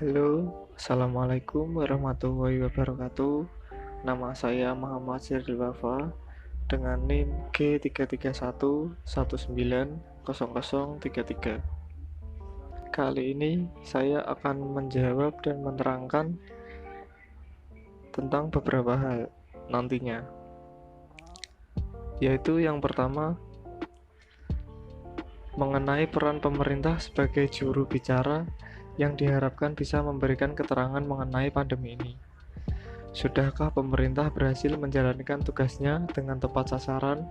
Halo, Assalamualaikum warahmatullahi wabarakatuh. Nama saya Muhammad Sirdil Wafa dengan NIM G3311900033. Kali ini saya akan menjawab dan menerangkan tentang beberapa hal nantinya, yaitu yang pertama mengenai peran pemerintah sebagai juru bicara yang diharapkan bisa memberikan keterangan mengenai pandemi ini. Sudahkah pemerintah berhasil menjalankan tugasnya dengan tepat sasaran?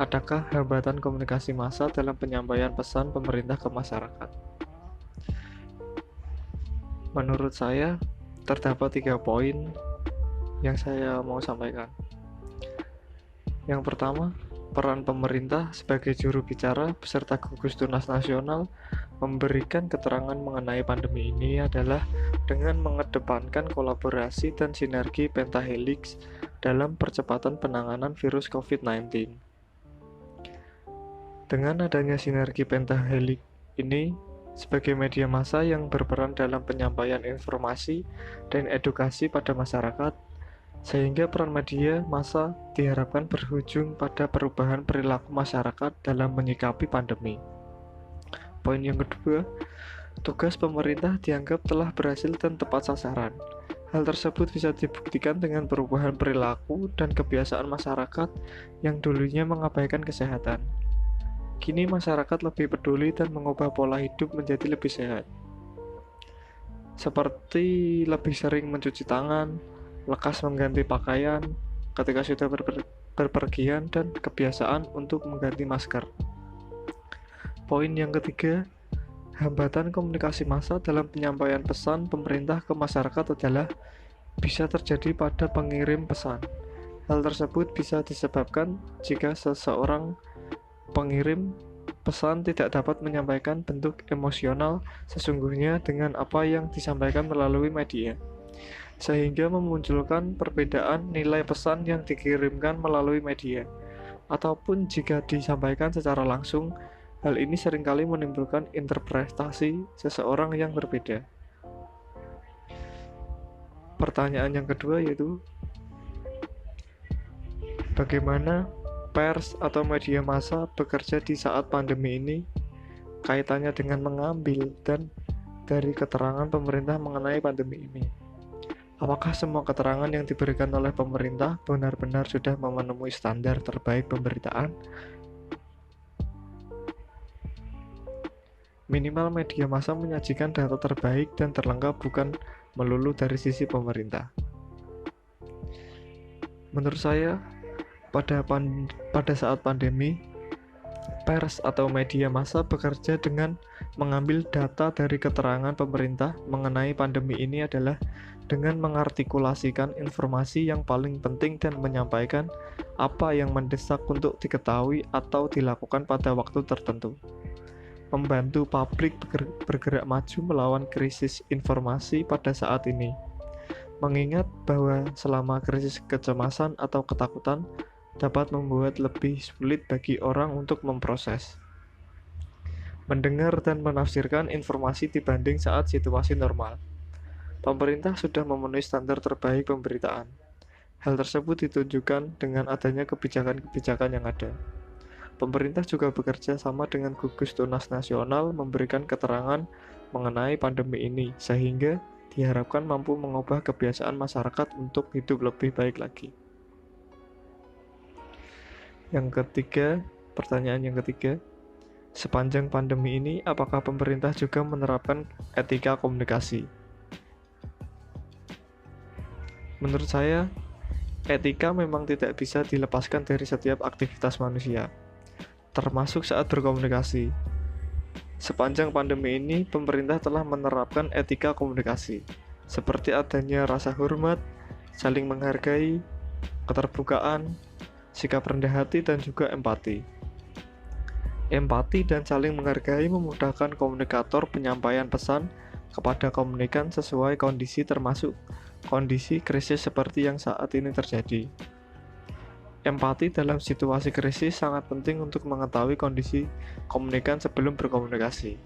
Adakah hambatan komunikasi massa dalam penyampaian pesan pemerintah ke masyarakat? Menurut saya, terdapat 3 poin yang saya mau sampaikan. Yang pertama, peran pemerintah sebagai juru bicara beserta gugus tunas nasional memberikan keterangan mengenai pandemi ini adalah dengan mengedepankan kolaborasi dan sinergi pentahelix dalam percepatan penanganan virus COVID-19. Dengan adanya sinergi pentahelix ini sebagai media massa yang berperan dalam penyampaian informasi dan edukasi pada masyarakat, sehingga peran media massa diharapkan berujung pada perubahan perilaku masyarakat dalam menyikapi pandemi. Poin yang kedua, tugas pemerintah dianggap telah berhasil dan tepat sasaran. Hal tersebut bisa dibuktikan dengan perubahan perilaku dan kebiasaan masyarakat yang dulunya mengabaikan kesehatan. Kini masyarakat lebih peduli dan mengubah pola hidup menjadi lebih sehat. Seperti lebih sering mencuci tangan, lekas mengganti pakaian ketika sudah berpergian, dan kebiasaan untuk mengganti masker. Poin yang ketiga, hambatan komunikasi massa dalam penyampaian pesan pemerintah ke masyarakat adalah bisa terjadi pada pengirim pesan. Hal tersebut bisa disebabkan jika seseorang pengirim pesan tidak dapat menyampaikan bentuk emosional sesungguhnya dengan apa yang disampaikan melalui media, sehingga memunculkan perbedaan nilai pesan yang dikirimkan melalui media. Ataupun jika disampaikan secara langsung, hal ini seringkali menimbulkan interpretasi seseorang yang berbeda. Pertanyaan yang kedua yaitu, bagaimana pers atau media massa bekerja di saat pandemi ini? Kaitannya dengan mengambil dan dari keterangan pemerintah mengenai pandemi ini. Apakah semua keterangan yang diberikan oleh pemerintah benar-benar sudah memenuhi standar terbaik pemberitaan? Minimal media massa menyajikan data terbaik dan terlengkap bukan melulu dari sisi pemerintah. Menurut saya, pada saat pandemi, pers atau media massa bekerja dengan mengambil data dari keterangan pemerintah mengenai pandemi ini adalah dengan mengartikulasikan informasi yang paling penting dan menyampaikan apa yang mendesak untuk diketahui atau dilakukan pada waktu tertentu. Membantu publik bergerak maju melawan krisis informasi pada saat ini. Mengingat bahwa selama krisis kecemasan atau ketakutan dapat membuat lebih sulit bagi orang untuk memproses, mendengar dan menafsirkan informasi dibanding saat situasi normal. Pemerintah sudah memenuhi standar terbaik pemberitaan. Hal tersebut ditunjukkan dengan adanya kebijakan-kebijakan yang ada. Pemerintah juga bekerja sama dengan gugus tunas nasional memberikan keterangan mengenai pandemi ini, sehingga diharapkan mampu mengubah kebiasaan masyarakat untuk hidup lebih baik lagi. Pertanyaan yang ketiga, sepanjang pandemi ini apakah pemerintah juga menerapkan etika komunikasi? Menurut saya, etika memang tidak bisa dilepaskan dari setiap aktivitas manusia, termasuk saat berkomunikasi. Sepanjang pandemi ini, pemerintah telah menerapkan etika komunikasi, seperti adanya rasa hormat, saling menghargai, keterbukaan, sikap rendah hati, dan juga empati. Empati dan saling menghargai memudahkan komunikator penyampaian pesan kepada komunikan sesuai kondisi, termasuk kondisi krisis seperti yang saat ini terjadi. Empati dalam situasi krisis sangat penting untuk mengetahui kondisi komunikan sebelum berkomunikasi.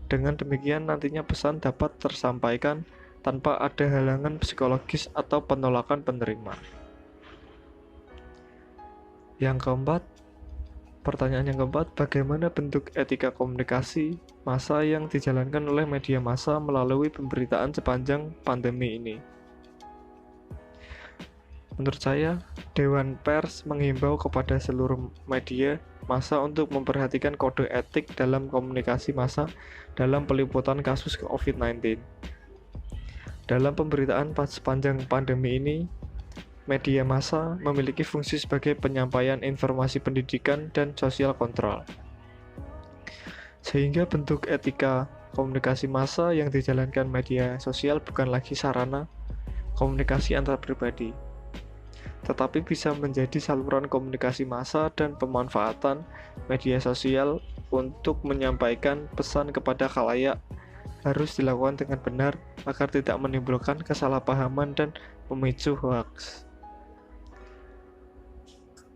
Dengan demikian nantinya pesan dapat tersampaikan tanpa ada halangan psikologis atau penolakan penerima. Yang keempat, pertanyaan yang keempat, bagaimana bentuk etika komunikasi massa yang dijalankan oleh media massa melalui pemberitaan sepanjang pandemi ini? Menurut saya, Dewan Pers menghimbau kepada seluruh media massa untuk memperhatikan kode etik dalam komunikasi massa dalam peliputan kasus COVID-19. Dalam pemberitaan sepanjang pandemi ini, media massa memiliki fungsi sebagai penyampaian informasi pendidikan dan sosial kontrol. Sehingga bentuk etika komunikasi massa yang dijalankan media sosial bukan lagi sarana komunikasi antar pribadi, tetapi bisa menjadi saluran komunikasi massa dan pemanfaatan media sosial untuk menyampaikan pesan kepada khalayak harus dilakukan dengan benar agar tidak menimbulkan kesalahpahaman dan memicu hoaks.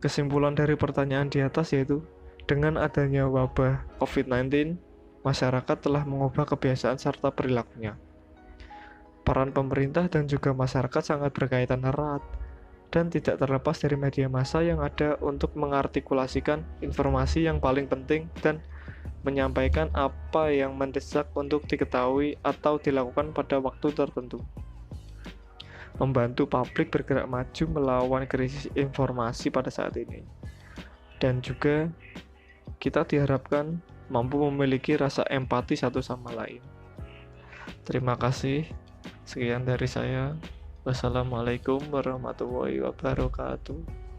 Kesimpulan dari pertanyaan di atas yaitu, dengan adanya wabah COVID-19, masyarakat telah mengubah kebiasaan serta perilakunya. Peran pemerintah dan juga masyarakat sangat berkaitan erat dan tidak terlepas dari media massa yang ada untuk mengartikulasikan informasi yang paling penting dan menyampaikan apa yang mendesak untuk diketahui atau dilakukan pada waktu tertentu. Membantu publik bergerak maju melawan krisis informasi pada saat ini. Dan juga kita diharapkan mampu memiliki rasa empati satu sama lain. Terima kasih. Sekian dari saya. Wassalamualaikum warahmatullahi wabarakatuh.